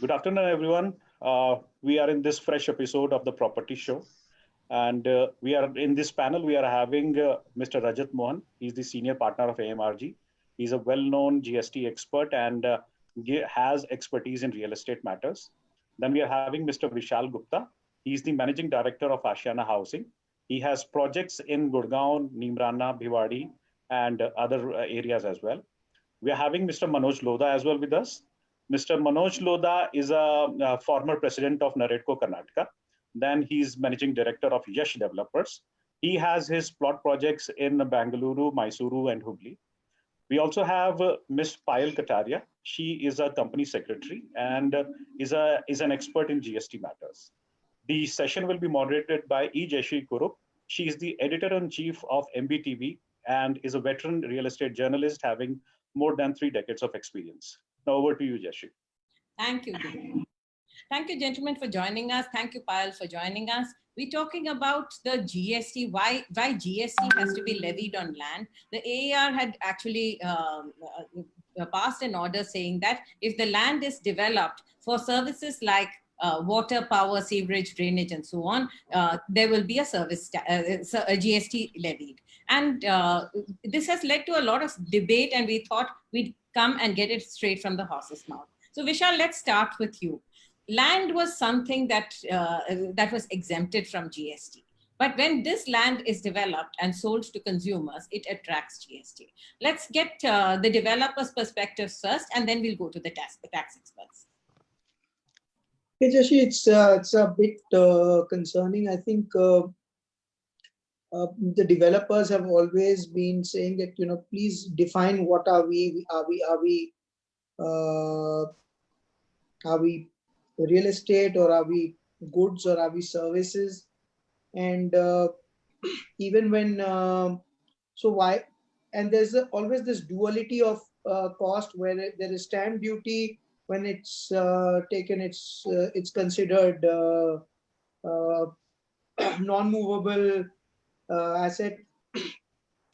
Good afternoon, everyone. We are in this fresh episode of the Property Show. And we are in this panel, we are having Mr. Rajat Mohan. He's the senior partner of AMRG. He's a well-known GST expert and has expertise in real estate matters. Then we are having Mr. Vishal Gupta. He's the managing director of Ashiana Housing. He has projects in Gurgaon, Neemrana, Bhiwadi, and other areas as well. We are having Mr. Manoj Lodha as well with us. Mr. Manoj Lodha is a former president of Naredco Karnataka. Then he's managing director of Yash Developers. He has his plot projects in Bangalore, Mysuru, and Hubli. We also have Ms. Payal Kataria. She is a company secretary and is an expert in GST matters. The session will be moderated by E. Jayashree Kurup. She is the editor-in-chief of MBTV and is a veteran real estate journalist having more than 3 decades of experience. Now over to you, Jayashree. Thank you. Thank you, gentlemen, for joining us. Thank you, Payal, for joining us. We're talking about the GST, why GST has to be levied on land. The AAR had actually passed an order saying that if the land is developed for services like water, power, sewerage, drainage, and so on, there will be a a GST levied. And this has led to a lot of debate, and we thought we'd come and get it straight from the horse's mouth. So Vishal, let's start with you. Land was something that was exempted from GST. But when this land is developed and sold to consumers, it attracts GST. Let's get the developer's perspective first, and then we'll go to the tax experts. Hey, Jashi, it's a bit concerning. I think the developers have always been saying that, please define what are we real estate, or are we goods, or are we services? And even when there's always this duality of cost, where there is stamp duty. When it's taken, it's considered non-movable asset,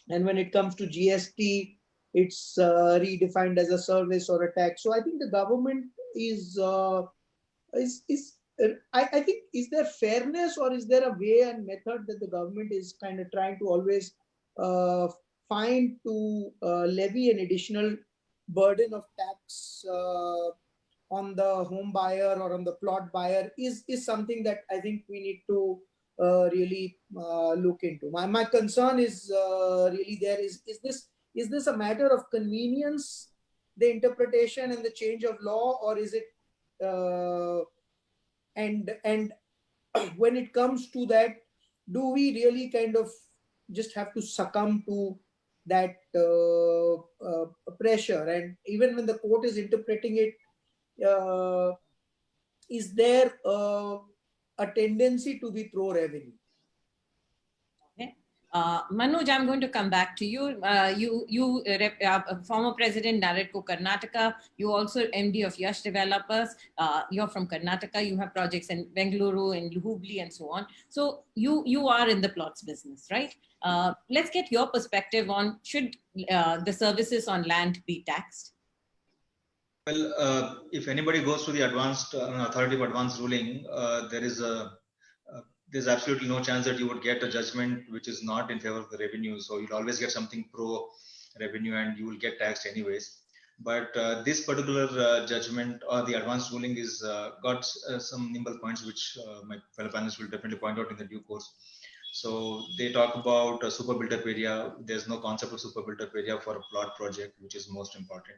and when it comes to GST, it's redefined as a service or a tax. So I think the government I think, is there fairness, or is there a way and method that the government is kind of trying to always find to levy an additional burden of tax on the home buyer or on the plot buyer is something that I think we need to really look into. My concern is really there is this a matter of convenience, the interpretation and the change of law, or is it and when it comes to that, do we really kind of just have to succumb to that pressure? And even when the court is interpreting it, is there a tendency to be pro-revenue? Manoj, I'm going to come back to you. You former president Naredco Karnataka. You also MD of Yash Developers. You're from Karnataka. You have projects in Bengaluru and Hubli and so on. So you are in the plots business, right? Let's get your perspective on, should the services on land be taxed? Well, if anybody goes to the authority of advanced ruling, there's absolutely no chance that you would get a judgment which is not in favor of the revenue. So you'll always get something pro revenue, and you will get taxed anyways. But this particular judgment or the advanced ruling is got some nimble points, which my fellow panelists will definitely point out in the due course. So they talk about a super built-up area. There's no concept of super built-up area for a plot project, which is most important.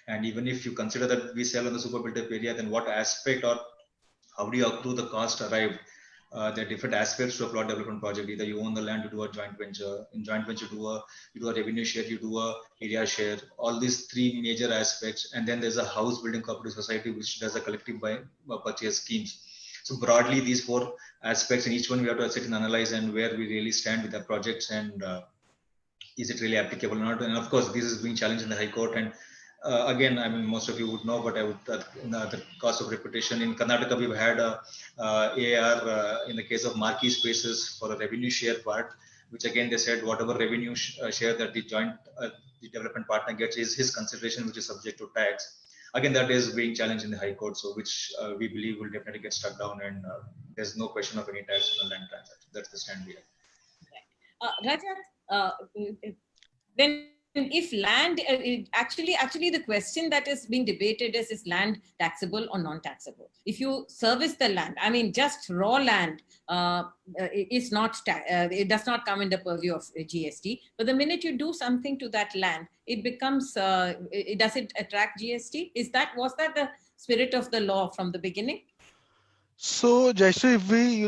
And even if you consider that we sell on the super built-up area, then what aspect or how do you accrue the cost arrived? There are different aspects to a plot development project. Either you own the land, you do a joint venture. In joint venture, you do a revenue share, you do a area share. All these three major aspects, and then there's a house building cooperative society which does a collective buy purchase schemes. So broadly, these four aspects, in each one we have to sit and analyze, and where we really stand with the projects, and is it really applicable or not? And of course, this is being challenged in the High Court. And again, I mean, most of you would know, but I would, the cost of repetition in Karnataka, we've had a AR in the case of marquee spaces for a revenue share part, which again, they said whatever revenue share that the joint the development partner gets is his consideration, which is subject to tax. again, that is being challenged in the High Court, so which we believe will definitely get struck down, and there's no question of any tax on the land transaction. That's the stand we have. Rajat, then if land, actually the question that is being debated is land taxable or non-taxable? If you service the land, I mean, just raw land is not, it does not come in the purview of GST. But the minute you do something to that land, it becomes, does it attract GST? Was that the spirit of the law from the beginning? So, Jayshree, if we,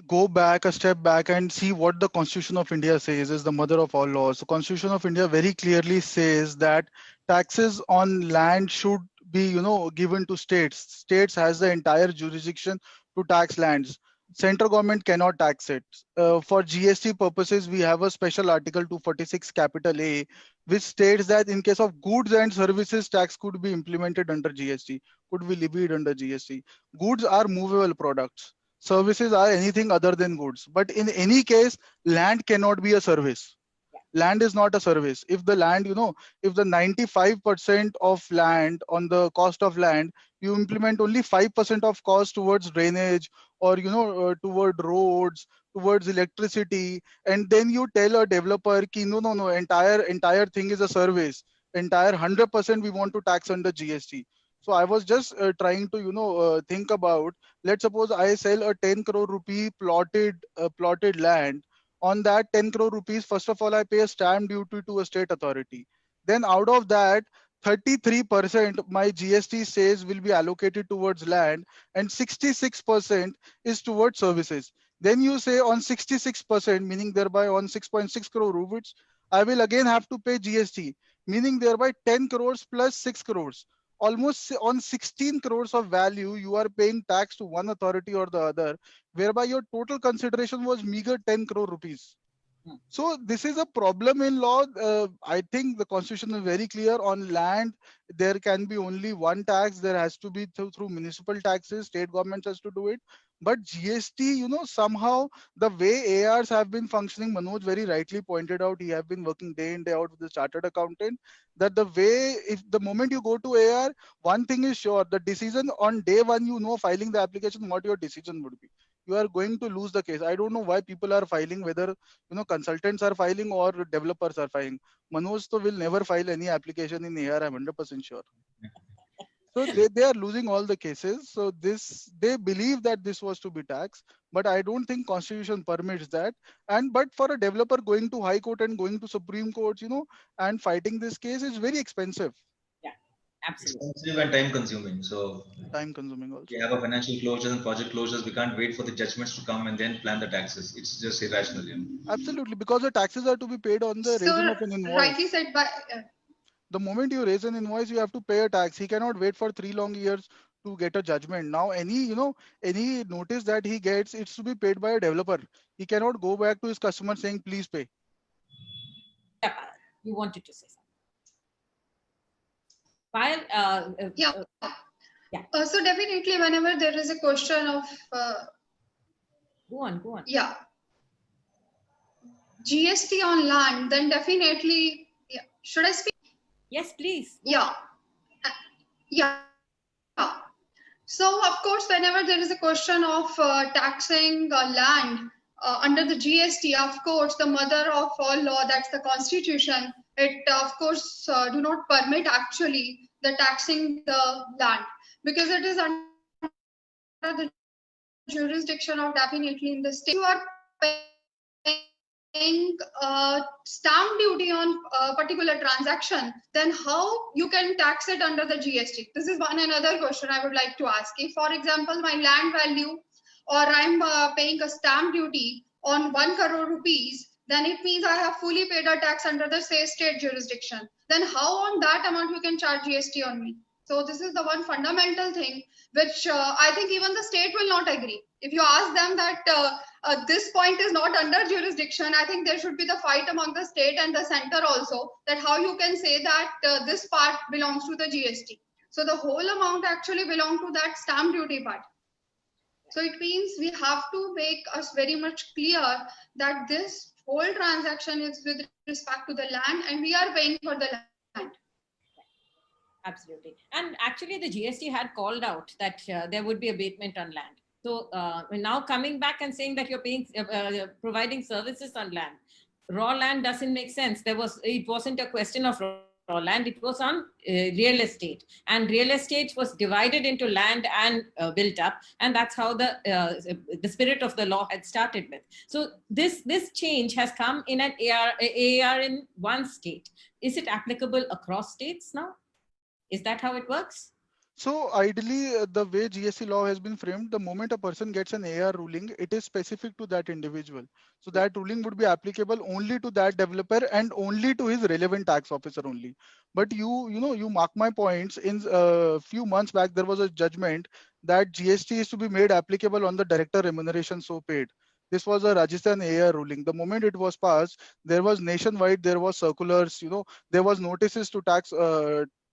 go back a step back and see what the Constitution of India says is the mother of all laws. The Constitution of India very clearly says that taxes on land should be, given to states. States has the entire jurisdiction to tax lands. Central government cannot tax it. For GST purposes, we have a special article 246 capital A, which states that in case of goods and services, tax could be implemented under GST, could be levied under GST. Goods are movable products. Services are anything other than goods. But in any case, land cannot be a service. Land is not a service. If the land, if the 95% of land on the cost of land, you implement only 5% of cost towards drainage or, toward roads, towards electricity, and then you tell a developer, ki, no, entire thing is a service. Entire 100% we want to tax under GST. So I was just trying to, think about, let's suppose I sell a 10 crore rupee plotted land. On that 10 crore rupees, first of all, I pay a stamp duty to a state authority. Then out of that, 33% my GST says will be allocated towards land and 66% is towards services. Then you say on 66%, meaning thereby on 6.6 crore rupees, I will again have to pay GST, meaning thereby 10 crores plus 6 crores. Almost on 16 crores of value, you are paying tax to one authority or the other, whereby your total consideration was meager 10 crore rupees. So this is a problem in law. I think the Constitution is very clear on land. There can be only one tax. There has to be through municipal taxes. State governments has to do it. But GST, somehow the way ARs have been functioning, Manoj very rightly pointed out, he have been working day in, day out with the chartered accountant, that the way, if the moment you go to AR, one thing is sure, the decision on day one, filing the application, what your decision would be. You are going to lose the case. I don't know why people are filing, whether consultants are filing or developers are filing. Manoj will never file any application in AR, I'm 100% sure. So they are losing all the cases. So they believe that this was to be taxed, but I don't think Constitution permits that. But for a developer going to High Court and going to Supreme Court, and fighting this case is very expensive. Yeah, absolutely. Expensive and time consuming. So time consuming also. We have a financial closures and project closures. We can't wait for the judgments to come and then plan the taxes. It's just irrational. Absolutely, because the taxes are to be paid on the raising of an invoice. Rightly said by. The moment you raise an invoice, you have to pay a tax. He cannot wait for 3 long years to get a judgment. Now, any notice that he gets, it's to be paid by a developer. He cannot go back to his customer saying, please pay. Yeah, you wanted to say something. Payal, yeah. So definitely, whenever there is a question of. Go on. Yeah. GST on land, then definitely. Yeah. Should I speak? Yes, please. Yeah. So, of course, whenever there is a question of taxing land under the GST, of course, the mother of all law, that's the Constitution, it, of course, do not permit actually the taxing the land, because it is under the jurisdiction of definitely in the state. You are paying stamp duty on a particular transaction, then how you can tax it under the GST? This is another question I would like to ask. If, for example, my land value, or I'm paying a stamp duty on 1 crore rupees, then it means I have fully paid a tax under the state jurisdiction. Then how on that amount you can charge GST on me? So this is the one fundamental thing which I think even the state will not agree. If you ask them that this point is not under jurisdiction, I think there should be the fight among the state and the center also, that how you can say that this part belongs to the GST. So the whole amount actually belongs to that stamp duty part. So it means we have to make us very much clear that this whole transaction is with respect to the land and we are paying for the land. Absolutely. And actually, the GST had called out that there would be abatement on land. So now coming back and saying that you're paying, providing services on land, raw land doesn't make sense. It wasn't a question of raw land; it was on real estate, and real estate was divided into land and built up, and that's how the spirit of the law had started with. So this change has come in an AR in one state. Is it applicable across states now? Is that how it works? So ideally, the way GST law has been framed, the moment a person gets an AR ruling, it is specific to that individual. So that ruling would be applicable only to that developer and only to his relevant tax officer only. But you mark my points. In a few months back, there was a judgment that GST is to be made applicable on the director remuneration so paid. This was a Rajasthan AR ruling. The moment it was passed, there was nationwide, there was circulars, there was notices to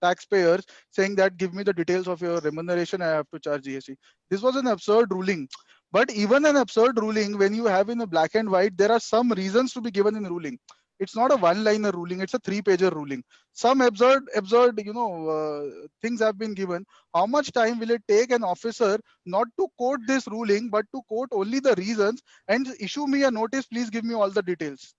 taxpayers saying that give me the details of your remuneration, I have to charge GST. This was an absurd ruling. But even an absurd ruling, when you have in a black and white, there are some reasons to be given in ruling. It's not a one-liner ruling, it's a three-pager ruling. Some absurd, things have been given. How much time will it take an officer not to quote this ruling, but to quote only the reasons and issue me a notice, please give me all the details?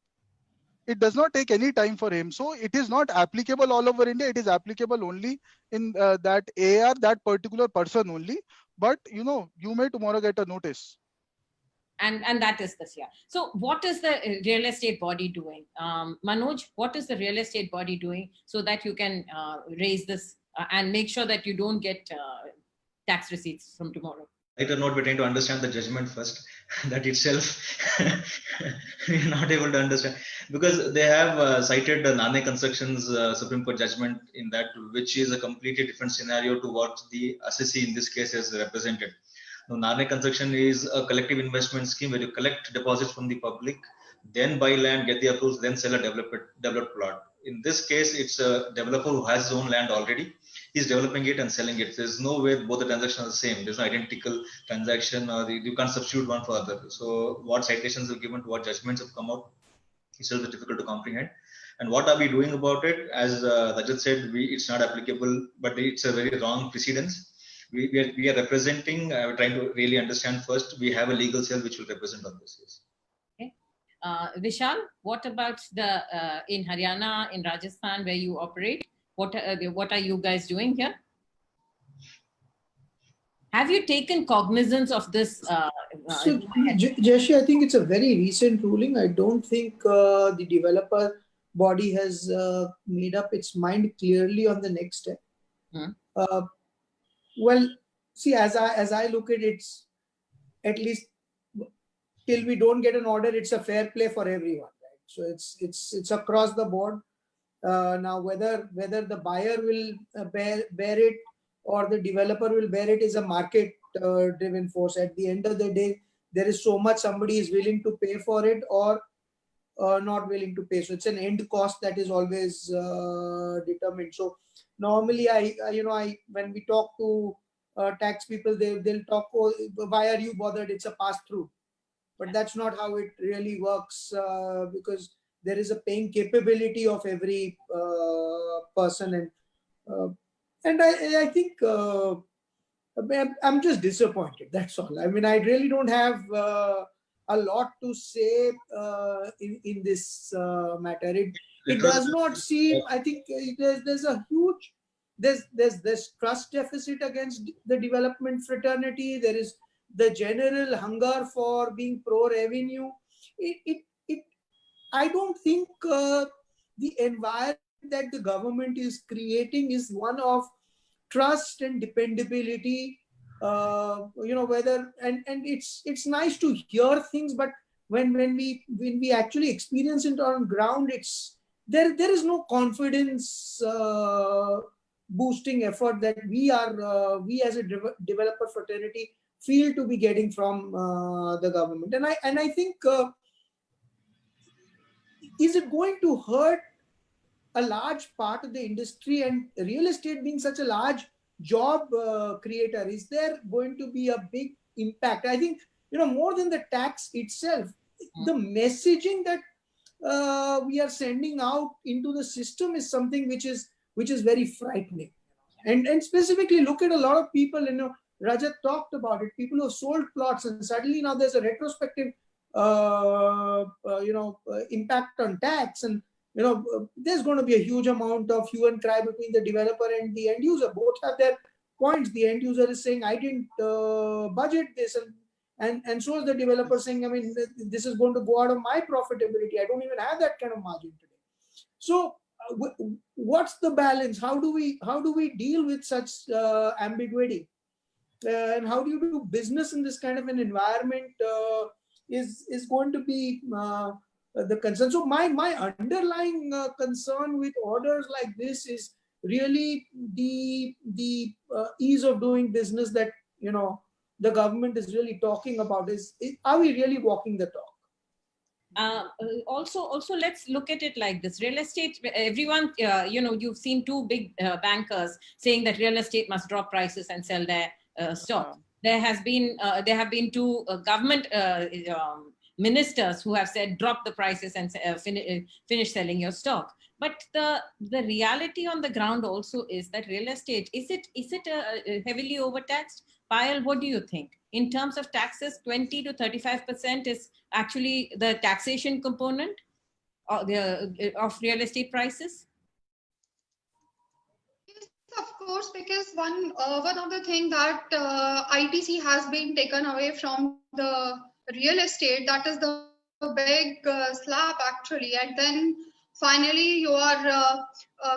It does not take any time for him. So it is not applicable all over India. It is applicable only in that AR, that particular person only. But you may tomorrow get a notice. And that is this year. So what is the real estate body doing? Manoj, what is the real estate body doing so that you can raise this and make sure that you don't get tax receipts from tomorrow? Right or not, we're trying to understand the judgment first. That itself, we're not able to understand, because they have cited Nane Construction's Supreme Court judgment in that, which is a completely different scenario to what the assessee in this case has represented. Now, Nane Construction is a collective investment scheme where you collect deposits from the public, then buy land, get the approvals, then sell a developed plot. In this case, it's a developer who has his own land already. He's developing it and selling it. There's no way both the transactions are the same. There's no identical transaction, or you can't substitute one for other. So what citations are given to what judgments have come out, it's still difficult to comprehend. And what are we doing about it? As Rajat said, it's not applicable, but it's a very wrong precedence. We are representing, trying to really understand first. We have a legal cell which will represent on this case. Okay. Vishal, what about the in Haryana, in Rajasthan, where you operate? What are you guys doing here? Have you taken cognizance of this? So, Jashi, I think it's a very recent ruling. I don't think the developer body has made up its mind clearly on the next step. Well, see, as I look at it, it's at least till we don't get an order, it's a fair play for everyone, right? So it's across the board. Now, whether the buyer will bear it or the developer will bear it is a market driven force. At the end of the day, there is so much somebody is willing to pay for it or not willing to pay. So it's an end cost that is always determined. So normally, when we talk to tax people, they'll talk, oh, why are you bothered? It's a pass through. But that's not how it really works, because there is a paying capability of every person, and I think I'm just disappointed. That's all. I mean, I really don't have a lot to say in this matter. It does not seem. I think there's a huge there's trust deficit against the development fraternity. There is the general hunger for being pro-revenue. I don't think the environment that the government is creating is one of trust and dependability. Whether and it's nice to hear things, but when we actually experience it on ground, there is no confidence boosting effort that we as a developer fraternity feel to be getting from the government. And I think is it going to hurt a large part of the industry, and real estate being such a large job creator? Is there going to be a big impact? I think, more than the tax itself, the messaging that we are sending out into the system is something which is very frightening. And specifically look at a lot of people, Rajat talked about it, people who have sold plots and suddenly now there's a retrospective impact on tax, and there's going to be a huge amount of hue and cry between the developer and the end user. Both have their points. The end user is saying, I didn't budget this, and so is the developer saying, I mean, this is going to go out of my profitability. I don't even have that kind of margin today. So what's the balance? How do we deal with such ambiguity? And how do you do business in this kind of an environment is going to be the concern. So my underlying concern with orders like this is really the ease of doing business that the government is really talking about. Are we really walking the talk? Also, let's look at it like this. Real estate, everyone, you've seen two big bankers saying that real estate must drop prices and sell their stock. There have been two government ministers who have said drop the prices and finish selling your stock. But the reality on the ground also is that real estate, is it heavily overtaxed? Payal, what do you think? In terms of taxes, 20 to 35% is actually the taxation component of real estate prices? Yes, of course, because one of the things that ITC has been taken away from the real estate, that is the big slab actually, and then finally you are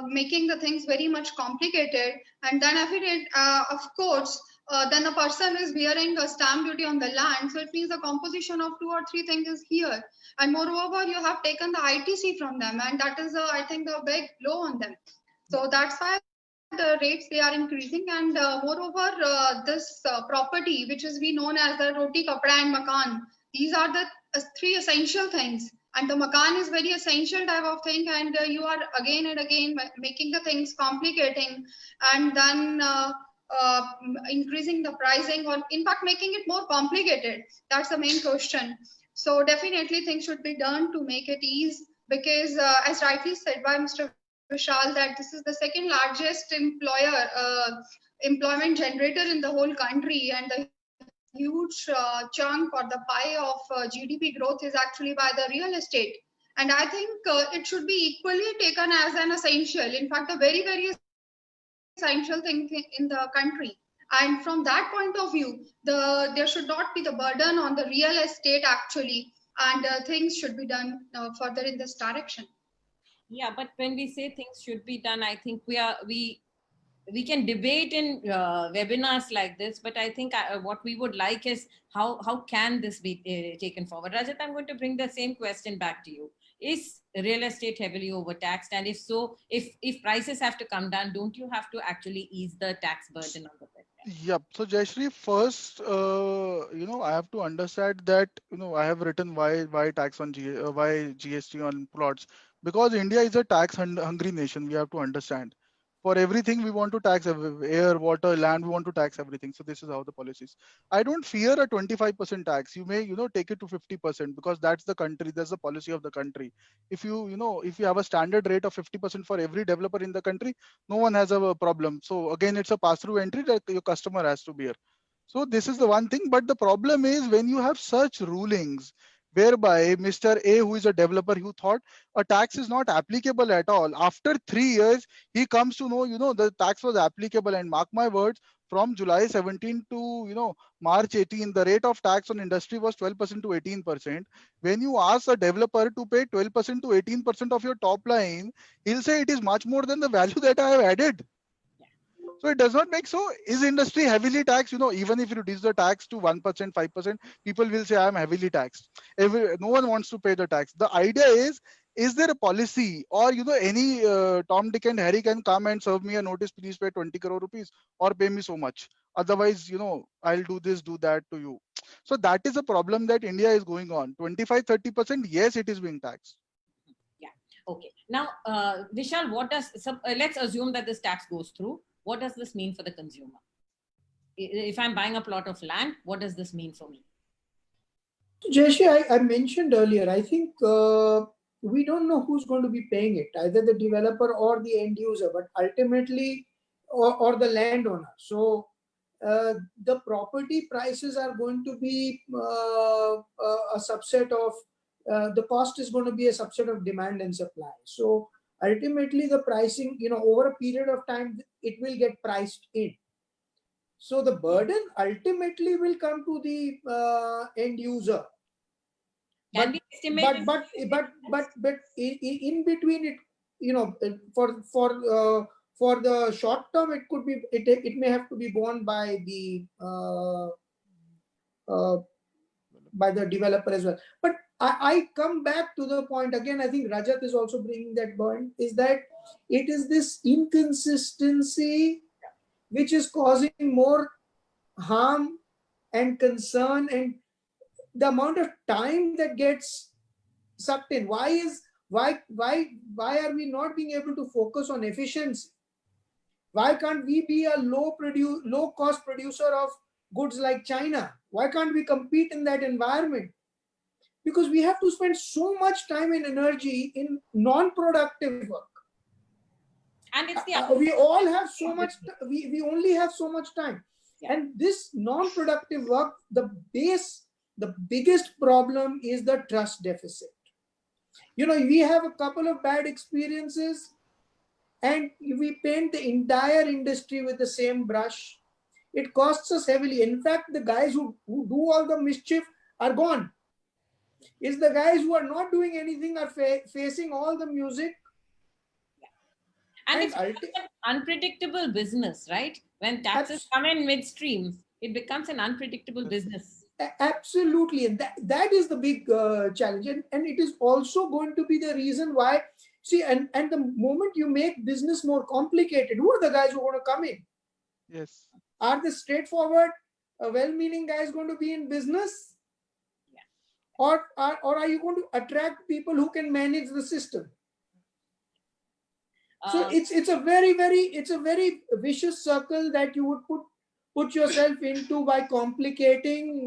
making the things very much complicated, and then of course then the person is bearing a stamp duty on the land, so it means the composition of 2 or 3 things is here, and moreover you have taken the ITC from them, and that is I think the big blow on them. So that's why the rates they are increasing, and moreover this property which is we known as the roti, kapda and makan, these are the 3 essential things, and the makan is very essential type of thing, and you are again and again making the things complicating, and then increasing the pricing, or in fact making it more complicated. That's the main question. So definitely things should be done to make it ease, because as rightly said by Mr. Vishal, that this is the second largest employment generator in the whole country, and the huge chunk or the pie of GDP growth is actually by the real estate. And I think it should be equally taken as an essential, in fact a very, very essential thing in the country. And from that point of view, there should not be the burden on the real estate actually, and things should be done further in this direction. Yeah, but when we say things should be done, I think we can debate in webinars like this, but I think what we would like is how can this be taken forward? Rajat, I'm going to bring the same question back to you. Is real estate heavily overtaxed? And if so, if prices have to come down, don't you have to actually ease the tax burden on the people? Yep. So Jayashree, first, I have to understand that, I have written why tax on why GST on plots, because India is a tax hungry nation. We have to understand. For everything, we want to tax air, water, land. We want to tax everything. So this is how the policy is. I don't fear a 25% tax. You may, take it to 50% because that's the country. That's the policy of the country. If if you have a standard rate of 50% for every developer in the country, no one has a problem. So again, it's a pass-through entry that your customer has to bear. So this is the one thing. But the problem is when you have such rulings, whereby Mr. A, who is a developer, who thought a tax is not applicable at all. After 3 years, he comes to know, the tax was applicable. And mark my words, from July 17 to, March 18, the rate of tax on industry was 12% to 18%. When you ask a developer to pay 12% to 18% of your top line, he'll say it is much more than the value that I have added. So it does not make so. Is industry heavily taxed? Even if you reduce the tax to 1%, 5%, people will say I am heavily taxed. No one wants to pay the tax. The idea is there a policy, or any Tom, Dick and Harry can come and serve me a notice, please pay 20 crore rupees or pay me so much. Otherwise, I'll do this, do that to you. So that is a problem that India is going on. 25, 30%, yes, it is being taxed. Yeah. Okay. Now, Vishal, let's assume that this tax goes through. What does this mean for the consumer? If I'm buying a plot of land, what does this mean for me? Jayashree, I mentioned earlier, I think we don't know who's going to be paying it, either the developer or the end user. But ultimately, or the landowner. So the property prices are going to be a subset of the cost is going to be a subset of demand and supply. So ultimately the pricing, over a period of time, it will get priced in. So the burden ultimately will come to the end user. Can we estimate? But in between it, for the short term, it could be it may have to be borne by the developer as well. But I come back to the point again. I think Rajat is also bringing that point, is that it is this inconsistency which is causing more harm and concern, and the amount of time that gets sucked in. Why are we not being able to focus on efficiency? Why can't we be a low cost producer of goods like China? Why can't we compete in that environment? Because we have to spend so much time and energy in non-productive work. And it's we all have so much, we only have so much time. Yeah. And this non-productive work, the biggest problem is the trust deficit. We have a couple of bad experiences and we paint the entire industry with the same brush. It costs us heavily. In fact, the guys who do all the mischief are gone. It's the guys who are not doing anything are facing all the music. And it's an unpredictable business, right? When taxes come in midstream, it becomes an unpredictable business. Absolutely. And that is the big challenge. And it is also going to be the reason why, see, and the moment you make business more complicated, who are the guys who are going to come in? Yes. Are the straightforward, well-meaning guys going to be in business? Yeah. Or are you going to attract people who can manage the system? So it's a very vicious circle that you would put yourself into by complicating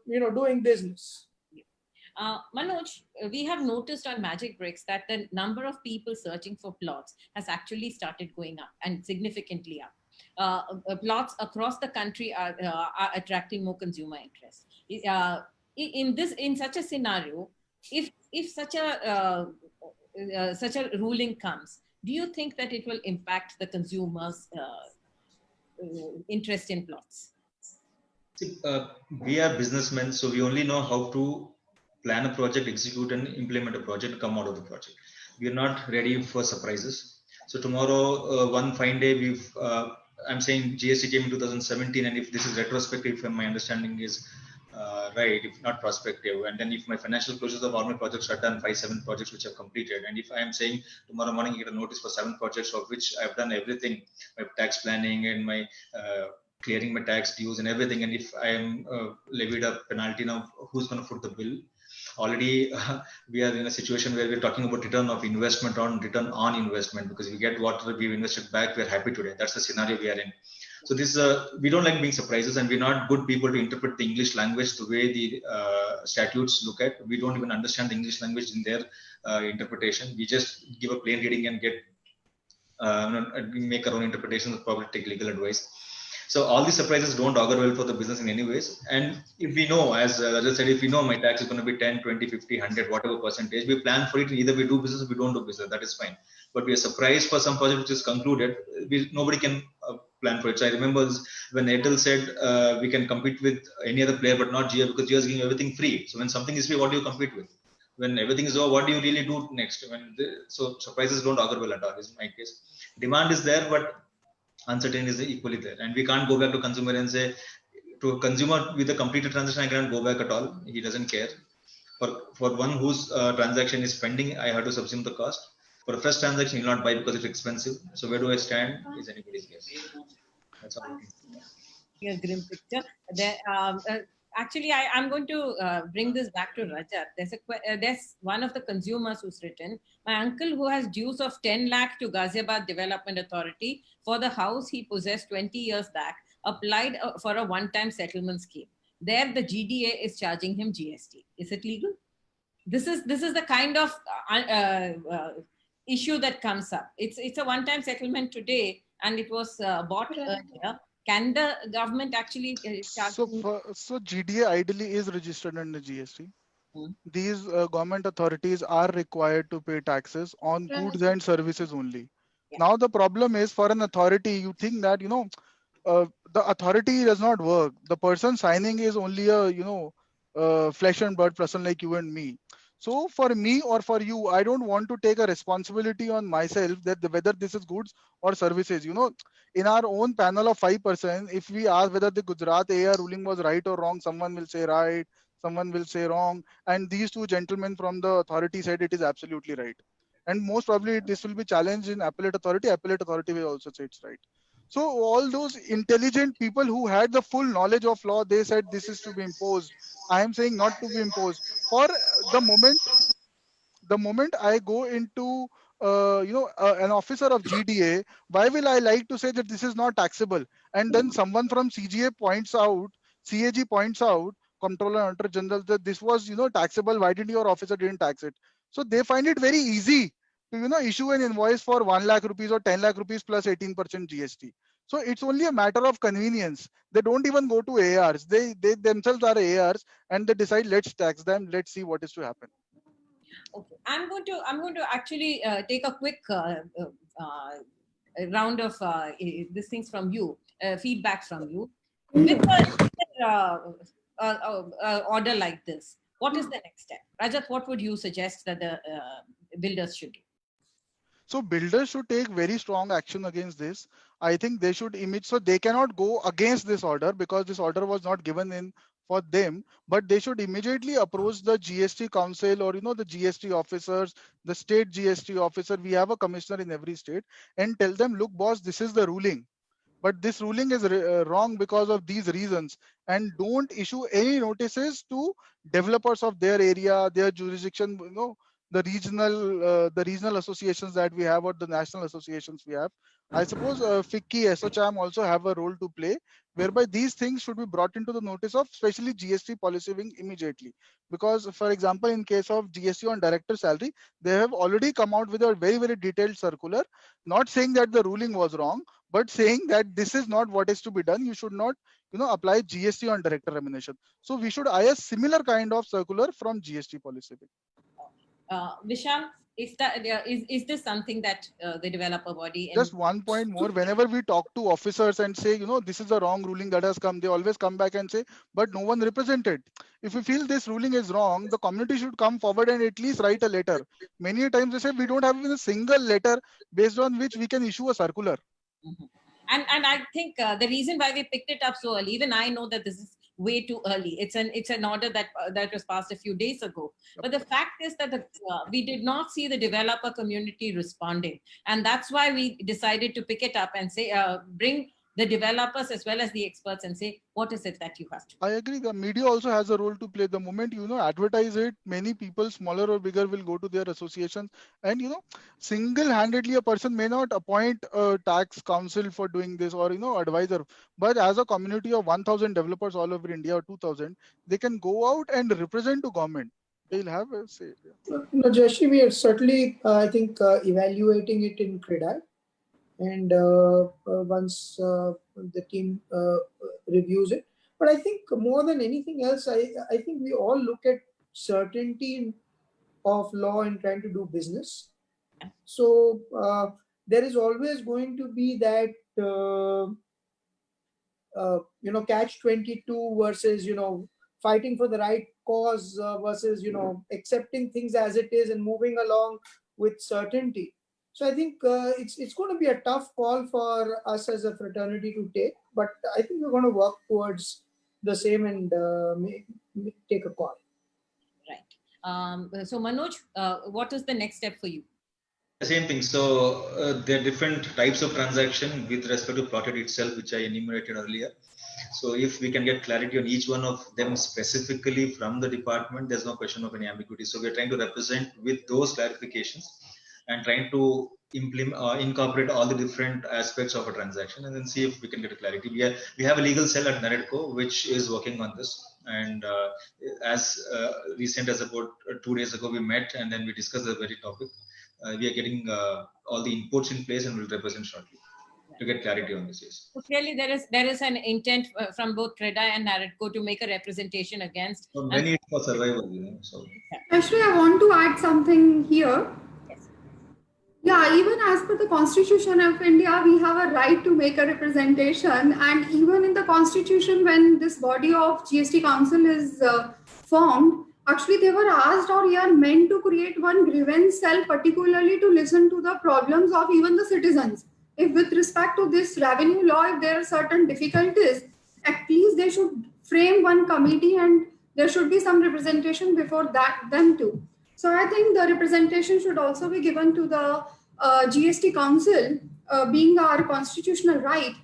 doing business. Manoj, we have noticed on Magic Bricks that the number of people searching for plots has actually started going up, and significantly up. Plots across the country are attracting more consumer interest. In such a scenario, if such a ruling comes, do you think that it will impact the consumers' interest in plots? See, we are businessmen, so we only know how to plan a project, execute and implement a project, come out of the project. We are not ready for surprises. So tomorrow, one fine day, I'm saying GST came in 2017, and if this is retrospective, if my understanding is right, if not prospective, and then if my financial closures of all my projects are done, 5-7 projects which I've completed, and if I am saying tomorrow morning you get a notice for 7 projects of which I've done everything, my tax planning and my clearing my tax dues and everything, and if I am levied a penalty, now who's going to foot the bill? Already we are in a situation where we're talking about return on investment, because we get what we've invested back, we're happy today. That's the scenario we are in. So this we don't like being surprises, and we're not good people to interpret the English language the way the statutes look at. We don't even understand the English language in their interpretation. We just give a plain reading and get make our own interpretations, probably take legal advice. So all these surprises don't augur well for the business in any ways. And if we know, as Rajat said, if we know my tax is going to be 10, 20, 50, 100, whatever percentage, we plan for it. Either we do business or we don't do business. That is fine. But we are surprised for some project which is concluded. Nobody can plan for it. So I remember when Airtel said we can compete with any other player, but not Jio, because Jio is giving everything free. So when something is free, what do you compete with? When everything is over, what do you really do next? So surprises don't augur well at all, is my case. Demand is there, but uncertainty is equally there, and we can't go back to consumer and say, to a consumer with a completed transaction, I cannot go back at all. He doesn't care. For one whose transaction is pending, I have to subsume the cost. For a fresh transaction, he will not buy because it's expensive. So where do I stand is anybody's guess. That's all. A grim picture. Actually, I'm going to bring this back to Rajat. There's one of the consumers who's written, my uncle who has dues of 10 lakh to Ghaziabad Development Authority for the house he possessed 20 years back, applied for a one-time settlement scheme. There, the GDA is charging him GST. Is it legal? This is the kind of issue that comes up. It's a one-time settlement today, and it was bought earlier. Can the government actually start So GDA ideally is registered under GST. Hmm. These government authorities are required to pay taxes on goods and services only. Yeah. Now the problem is, for an authority, you think that the authority does not work. The person signing is only a flesh and blood person like you and me. So for me or for you, I don't want to take a responsibility on myself that whether this is goods or services. In our own panel of 5%, if we ask whether the Gujarat AR ruling was right or wrong, someone will say right, someone will say wrong, and these two gentlemen from the authority said it is absolutely right. And most probably this will be challenged in appellate authority. Appellate authority will also say it's right. So all those intelligent people who had the full knowledge of law, they said this is to be imposed. I am saying not to be imposed. For the moment I go into an officer of GDA, why will I like to say that this is not taxable? And then someone from CAG points out, Comptroller Auditor General, that this was taxable. Why didn't your officer didn't tax it? So they find it very easy to issue an invoice for 1 lakh rupees or 10 lakh rupees plus 18% GST. So it's only a matter of convenience. They don't even go to ARs. They themselves are ARs, and they decide, let's tax them. Let's see what is to happen. Okay, I'm going to actually take a quick round of these things from you, feedback from you. With an order like this, what is the next step? Rajat, what would you suggest that the builders should do? So builders should take very strong action against this. I think they should so they cannot go against this order because this order was not given in for them, but they should immediately approach the GST council or the GST officers, the state GST officer. We have a commissioner in every state, and tell them, look boss, this is the ruling, but this ruling is wrong because of these reasons, and don't issue any notices to developers of their area, their jurisdiction, the regional associations that we have or the national associations we have. I suppose FICCI, SOCHAM also have a role to play, whereby these things should be brought into the notice of especially GST policy wing immediately. Because for example, in case of GST on director salary, they have already come out with a very, very detailed circular, not saying that the ruling was wrong, but saying that this is not what is to be done. You should not apply GST on director remuneration. So we should eye a similar kind of circular from GST policy wing. Vishal, is this something that the developer body? Just one point more. Whenever we talk to officers and say, this is the wrong ruling that has come, they always come back and say, but no one represented. If we feel this ruling is wrong, the community should come forward and at least write a letter. Many times they say we don't have even a single letter based on which we can issue a circular. Mm-hmm. And I think the reason why we picked it up so early, even I know that this is way too early. It's an order that was passed a few days ago. But the fact is that we did not see the developer community responding, and that's why we decided to pick it up and say bring the developers as well as the experts and say, what is it that you have to do? I agree. The media also has a role to play. The moment advertise it, many people, smaller or bigger, will go to their associations, and single-handedly a person may not appoint a tax council for doing this or advisor, but as a community of 1,000 developers all over India or 2,000, they can go out and represent to government. They'll have a say. No, Jayashree, we are certainly, I think, evaluating it in CREDAI. And once the team reviews it. But I think more than anything else, I think we all look at certainty of law in trying to do business. So there is always going to be that, catch-22 versus, fighting for the right cause versus, accepting things as it is and moving along with certainty. So I think it's going to be a tough call for us as a fraternity to take, but I think we're going to work towards the same and take a call. Right. So Manoj, what is the next step for you? The same thing. So there are different types of transaction with respect to plotted itself, which I enumerated earlier. So if we can get clarity on each one of them specifically from the department, there's no question of any ambiguity. So we're trying to represent with those clarifications and trying to incorporate all the different aspects of a transaction and then see if we can get a clarity. We have a legal cell at NAREDCO which is working on this, and as recent as about 2 days ago we met and then we discussed the very topic. we are getting all the inputs in place and will represent shortly to get clarity on this. Yes. So clearly, there is an intent from both CREDAI and NAREDCO to make a representation against. So many for survival, So Actually, I want to add something here. Yeah, even as per the Constitution of India, we have a right to make a representation. And even in the Constitution, when this body of GST Council is formed, actually they were asked or they are meant to create one grievance cell, particularly to listen to the problems of even the citizens. If with respect to this revenue law, if there are certain difficulties, at least they should frame one committee and there should be some representation before that them too. So I think the representation should also be given to the GST Council, being our constitutional right,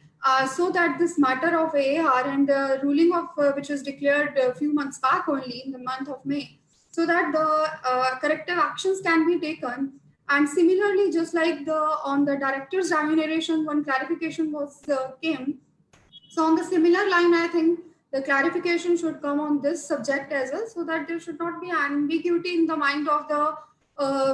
so that this matter of AAR and the ruling of which was declared a few months back only in the month of May, so that the corrective actions can be taken. And similarly, just like on the director's remuneration, one clarification was came. So on the similar line, I think the clarification should come on this subject as well, so that there should not be ambiguity in the mind of the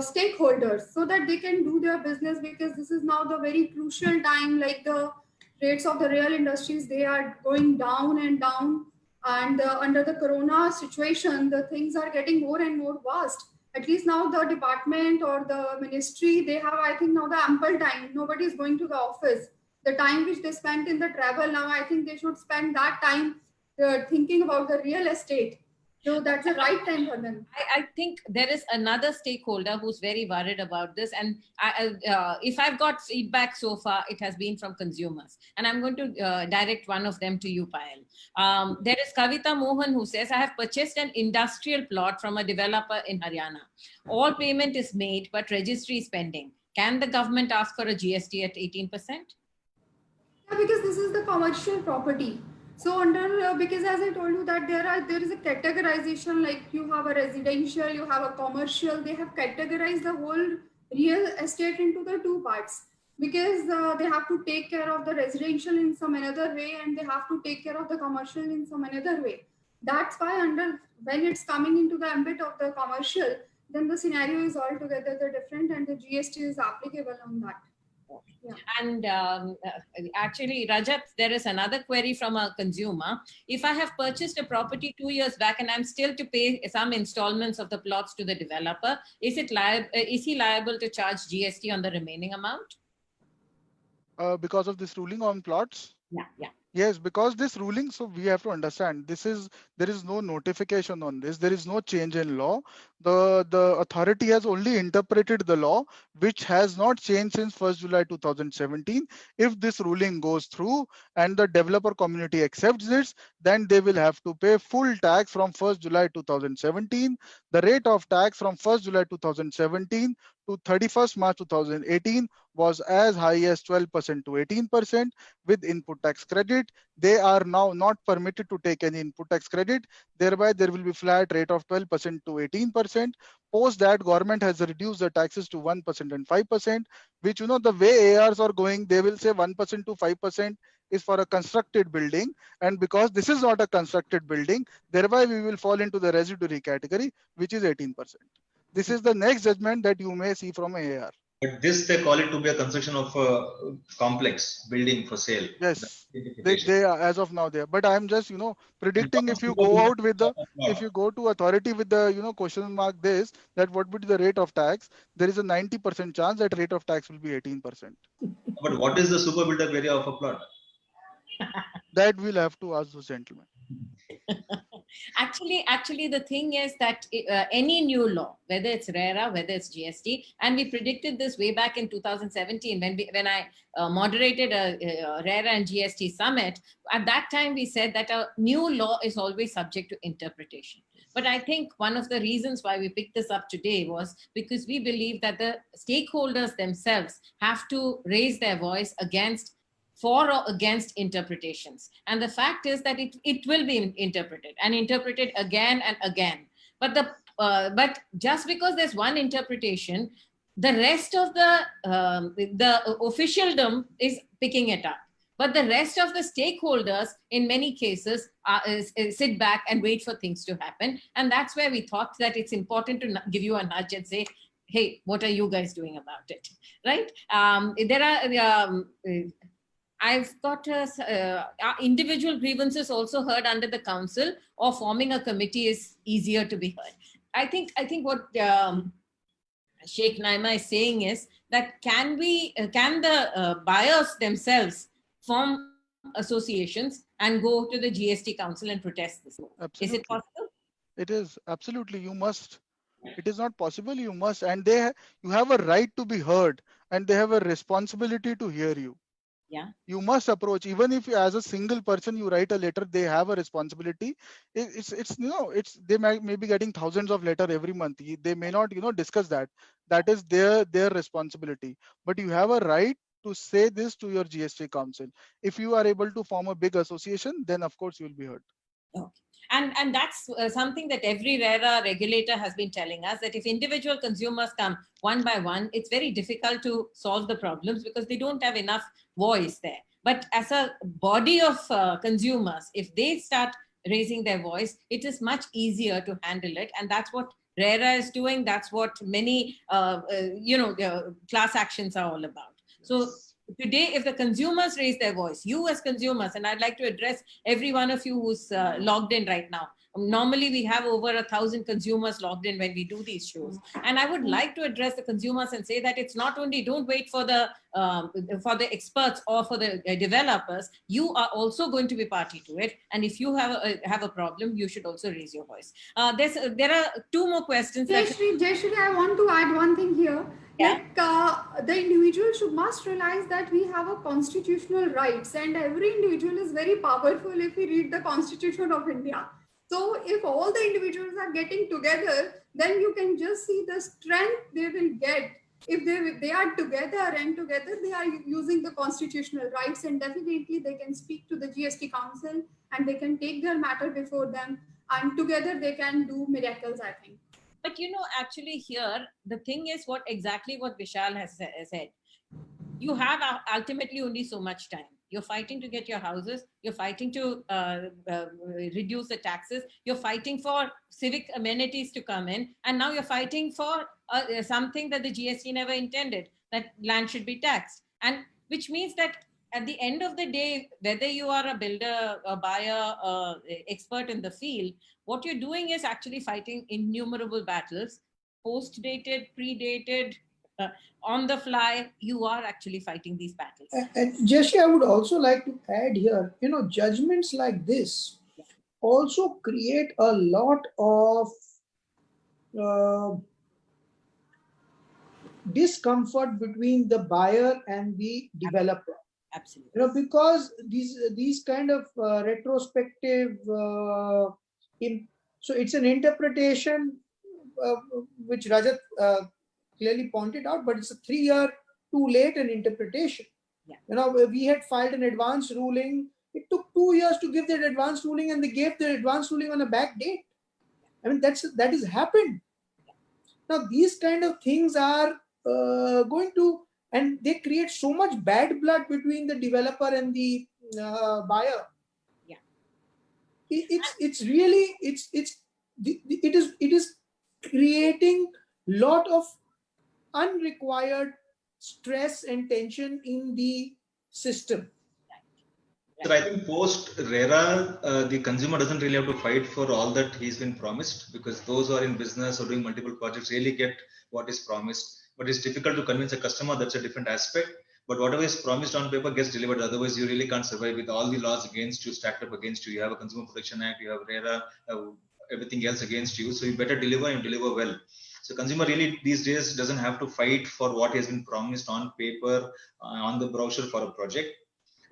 stakeholders, so that they can do their business, because this is now the very crucial time, like the rates of the real industries, they are going down and down. And under the corona situation, the things are getting more and more vast. At least now the department or the ministry, they have, I think now the ample time. Nobody is going to the office. The time which they spent in the travel, now I think they should spend that time thinking about the real estate. So that's the right time for them. I think there is another stakeholder who's very worried about this. And if I've got feedback so far, it has been from consumers. And I'm going to direct one of them to you, Payal. There is Kavita Mohan who says, I have purchased an industrial plot from a developer in Haryana. All payment is made, but registry is pending. Can the government ask for a GST at 18%? Yeah, because this is the commercial property. So under, because as I told you that there is a categorization, like you have a residential, you have a commercial, they have categorized the whole real estate into the two parts, because they have to take care of the residential in some another way and they have to take care of the commercial in some another way. That's why when it's coming into the ambit of the commercial, then the scenario is altogether different and the GST is applicable on that. Yeah. And actually, Rajat, there is another query from a consumer. If I have purchased a property 2 years back and I'm still to pay some installments of the plots to the developer, is he liable to charge GST on the remaining amount? Because of this ruling on plots? Yeah. Yes, because this ruling, so we have to understand, there is no notification on this. There is no change in law. The authority has only interpreted the law, which has not changed since 1st July 2017. If this ruling goes through and the developer community accepts this, then they will have to pay full tax from 1st July 2017. The rate of tax from 1st July 2017 to 31st March 2018 was as high as 12% to 18% with input tax credit. They are now not permitted to take any input tax credit. Thereby, there will be flat rate of 12% to 18%. Post that, government has reduced the taxes to 1% and 5%, which, the way ARs are going, they will say 1% to 5% is for a constructed building. And because this is not a constructed building, thereby we will fall into the residuary category, which is 18%. This is the next judgment that you may see from AAR. But this, they call it to be a construction of a complex building for sale. Yes, they are, as of now there. But I'm just, predicting if you go out with if you go to authority with the, question mark this, that what would be the rate of tax, there is a 90% chance that rate of tax will be 18%. But what is the super built-up area of a plot? That we'll have to ask those gentlemen. Actually, the thing is that any new law, whether it's RERA, whether it's GST, and we predicted this way back in 2017 when I moderated a RERA and GST summit. At that time, we said that a new law is always subject to interpretation. But I think one of the reasons why we picked this up today was because we believe that the stakeholders themselves have to raise their voice for or against interpretations. And the fact is that it will be interpreted again and again. But just because there's one interpretation, the rest of the officialdom is picking it up. But the rest of the stakeholders, in many cases, sit back and wait for things to happen. And that's where we thought that it's important to give you a nudge and say, hey, what are you guys doing about it, right? There are I've got individual grievances also heard under the council, or forming a committee is easier to be heard. I think what Sheikh Naima is saying is that can the buyers themselves form associations and go to the GST council and protest this? Absolutely. Is it possible? It is absolutely. You must. It is not possible. You must, and you have a right to be heard, and they have a responsibility to hear you. Yeah. You must approach, even if as a single person you write a letter, they have a responsibility. They may be getting thousands of letters every month. They may not discuss that. That is their responsibility. But you have a right to say this to your GST council. If you are able to form a big association, then of course you will be heard. Okay. And that's something that every RERA regulator has been telling us, that if individual consumers come one by one, it's very difficult to solve the problems because they don't have enough voice there. But as a body of consumers, if they start raising their voice, it is much easier to handle it. And that's what RERA is doing. That's what many, class actions are all about. So today, if the consumers raise their voice, you as consumers, and I'd like to address every one of you who's logged in right now. Normally, we have over 1,000 consumers logged in when we do these shows. And I would like to address the consumers and say that it's not only, don't wait for the experts or for the developers. You are also going to be party to it. And if you have a problem, you should also raise your voice. There are two more questions. Jayashree, I want to add one thing here. Yeah. Like the individual must realize that we have a constitutional rights, and every individual is very powerful if we read the Constitution of India. So if all the individuals are getting together, then you can just see the strength they will get if they are together, and together they are using the constitutional rights, and definitely they can speak to the GST council and they can take their matter before them, and together they can do miracles, I think. But actually here, the thing is what Vishal has said. You have ultimately only so much time. You're fighting to get your houses. You're fighting to reduce the taxes. You're fighting for civic amenities to come in. And now you're fighting for something that the GST never intended, that land should be taxed. And which means that at the end of the day, whether you are a builder, a buyer, expert in the field, what you're doing is actually fighting innumerable battles, post-dated, pre-dated, on the fly. You are actually fighting these battles. And Jayashree, I would also like to add here, judgments like this also create a lot of discomfort between the buyer and the developer. Absolutely. Because these kind of retrospective, so it's an interpretation which Rajat clearly pointed out, but it's a 3-year too late an interpretation. Yeah. We had filed an advance ruling. It took 2 years to give that advance ruling, and they gave the advance ruling on a back date. I mean, that has happened. Now, these kind of things are going to, and they create so much bad blood between the developer and the buyer. Yeah. It is creating lot of unrequired stress and tension in the system. So I think post RERA, the consumer doesn't really have to fight for all that he's been promised, because those who are in business or doing multiple projects really get what is promised. But it's difficult to convince a customer. That's a different aspect. But whatever is promised on paper gets delivered. Otherwise, you really can't survive with all the laws against you, stacked up against you. You have a Consumer Protection Act, you have RERA, everything else against you. So you better deliver and deliver well. So consumer really these days doesn't have to fight for what has been promised on paper, on the brochure for a project.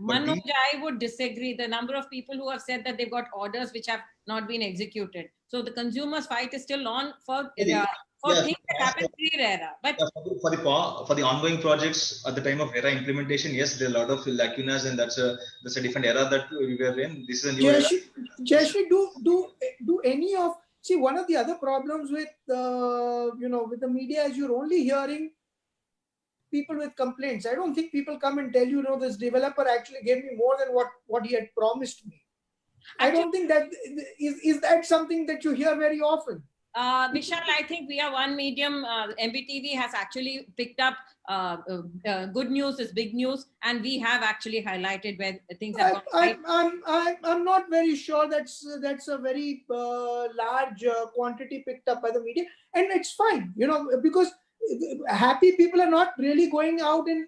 Manoj, I would disagree. The number of people who have said that they've got orders which have not been executed. So the consumer's fight is still on for things that happened pre-RERA. But for the ongoing projects at the time of RERA implementation, yes, there are a lot of lacunas, and that's a different era that we were in. This is a new era. Jayashree, do any of, see, one of the other problems with with the media is you're only hearing people with complaints. I don't think people come and tell you, this developer actually gave me more than what he had promised me. I don't think that is that something that you hear very often. Vishal, I think we are one medium. MBTV has actually picked up good news is big news, and we have actually highlighted where things have gone right. I'm not very sure that's a very large quantity picked up by the media, and it's fine, because happy people are not really going out and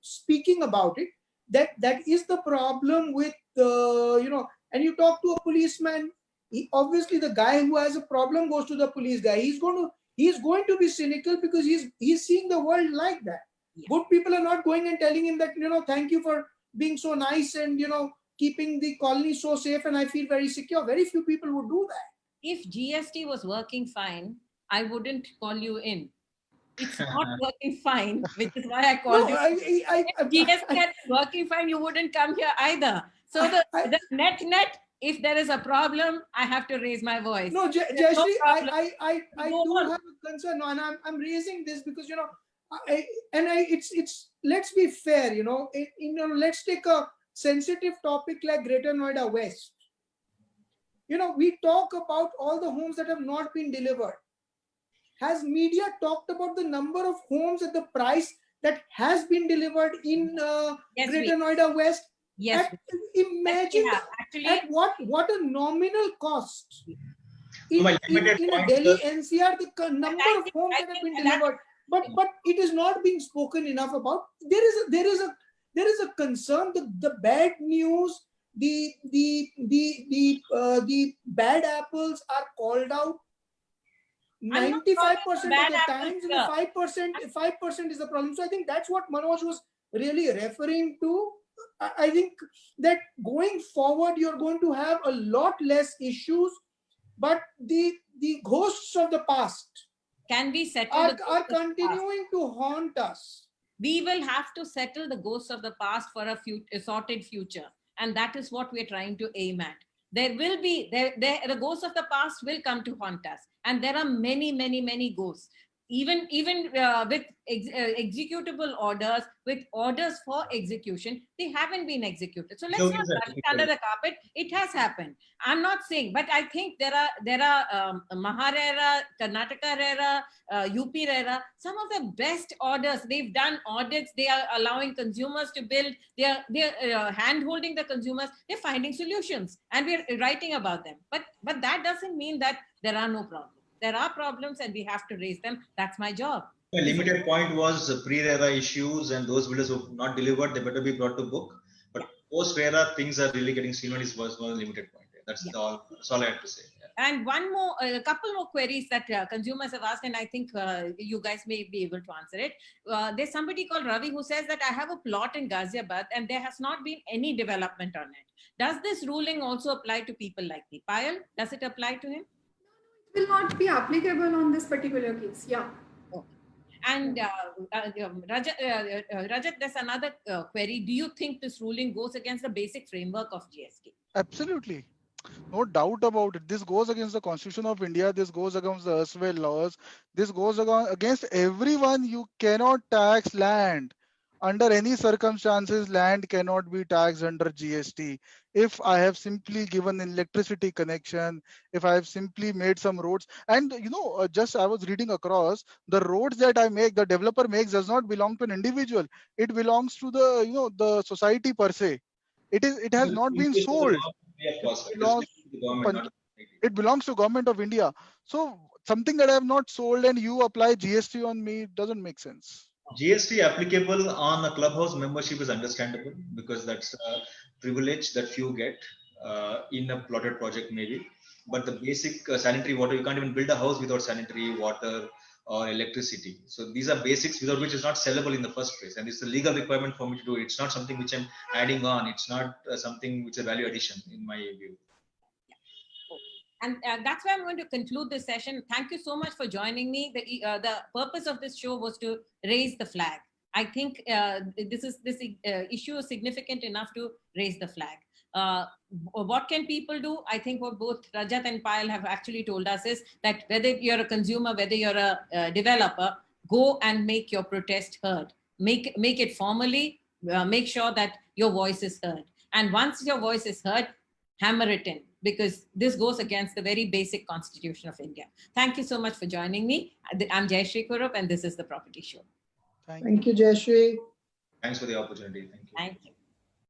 speaking about it. That is the problem with and you talk to a policeman. Obviously, the guy who has a problem goes to the police guy. He's going to be cynical because he's seeing the world like that. Yeah. Good people are not going and telling him that, thank you for being so nice and, keeping the colony so safe and I feel very secure. Very few people would do that. If GST was working fine, I wouldn't call you in. It's not working fine, which is why I called you. If GST had been working fine, you wouldn't come here either. So the net, if there is a problem, I have to raise my voice. No, Jayashree, I do have a concern, and I'm raising this because it's let's be fair, let's take a sensitive topic like Greater Noida West. We talk about all the homes that have not been delivered. Has media talked about the number of homes at the price that has been delivered in Greater Noida West? Yes. Imagine at what a nominal cost. In Delhi NCR, the number of homes that have been delivered, but it is not being spoken enough about. There is a concern. The bad news, the bad apples are called out. 95% of the times, 5% is the problem. So I think that's what Manoj was really referring to. I think that going forward, you're going to have a lot less issues, but the ghosts of the past can be settled are continuing to haunt us. We will have to settle the ghosts of the past for a sorted future. And that is what we're trying to aim at. There will be, the ghosts of the past will come to haunt us. And there are many, many, many ghosts. Even with executable orders, with orders for execution, they haven't been executed. So let's not brush it under the carpet. It has happened. I'm not saying, but I think there are Maharera, Karnataka RERA, UP RERA, some of the best orders. They've done audits. They are allowing consumers to build. They're hand-holding the consumers. They're finding solutions, and we're writing about them. But that doesn't mean that there are no problems. There are problems and we have to raise them. That's my job. A limited point was pre-RERA issues, and those builders who have not delivered, they better be brought to book. But post-RERA, things are really getting streamlined. Was one limited point. That's all I have to say. Yeah. And a couple more queries that consumers have asked, and I think you guys may be able to answer it. There's somebody called Ravi who says that I have a plot in Ghaziabad and there has not been any development on it. Does this ruling also apply to people like me? Payal, does it apply to him? Will not be applicable on this particular case. Yeah. Okay. And Rajat, there's another query. Do you think this ruling goes against the basic framework of GST? Absolutely. No doubt about it. This goes against the Constitution of India. This goes against the erstwhile laws. This goes against everyone. You cannot tax land. Under any circumstances, land cannot be taxed under GST. If I have simply given an electricity connection, if I have simply made some roads, and just I was reading across, the roads that I make, the developer makes, does not belong to an individual. It belongs to the the society per se. It has not been sold. It belongs to government of India. So something that I have not sold and you apply GST on me doesn't make sense. GST applicable on a clubhouse membership is understandable because that's a privilege that few get in a plotted project maybe. But the basic sanitary water, you can't even build a house without sanitary water or electricity. So these are basics without which is not sellable in the first place. And it's a legal requirement for me to do it. It's not something which I'm adding on. It's not something which is a value addition in my view. And that's why I'm going to conclude this session. Thank you so much for joining me. The purpose of this show was to raise the flag. I think this issue is significant enough to raise the flag. What can people do? I think what both Rajat and Payal have actually told us is that whether you're a consumer, whether you're a developer, go and make your protest heard. Make it formally. Make sure that your voice is heard. And once your voice is heard, hammer it in, because this goes against the very basic constitution of India. Thank you so much for joining me. I'm Jayashree Kurup, and this is The Property Show. Thank you, Jayashree. Thanks for the opportunity. Thank you. Thank you.